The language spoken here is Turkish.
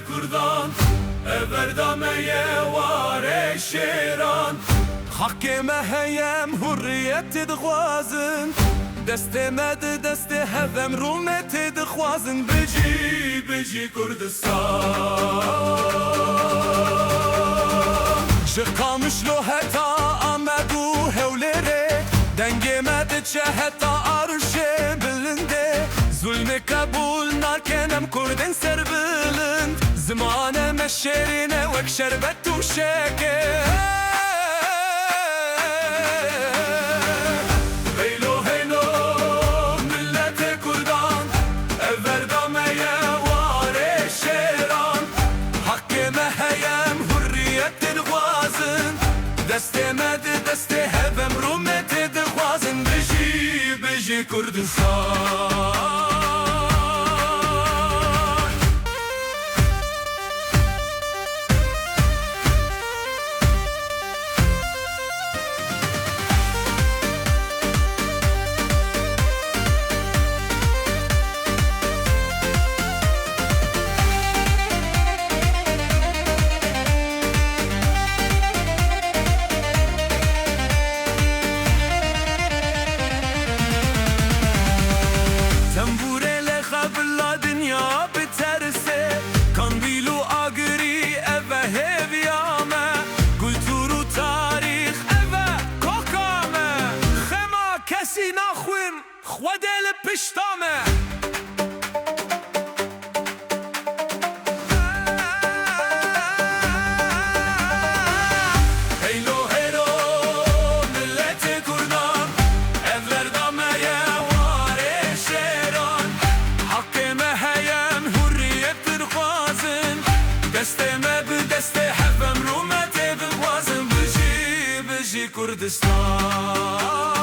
کردان everdameye var şeran Hakkime heyem hürriyeti dixwazin Desteme de deste hevem rumeti dixwazin Bici Kurdistan Ji Qamişlo heta Amedu hewlere Dengeme diçe heta arşe bilinde Zulmü kabul nakenem Kurdin serbilind Zimane meşerine vek şerbet tu şeker Destemedi deste hevem rumeti dixwazin Bici Kurdistan خودل پشتامه Heylo heylo milleti kurdan evlerdameye var şeran Hakkime heyem hürriyettir xwazin Desteme bi deste hevem rumeti dixwazin Bici Kurdistan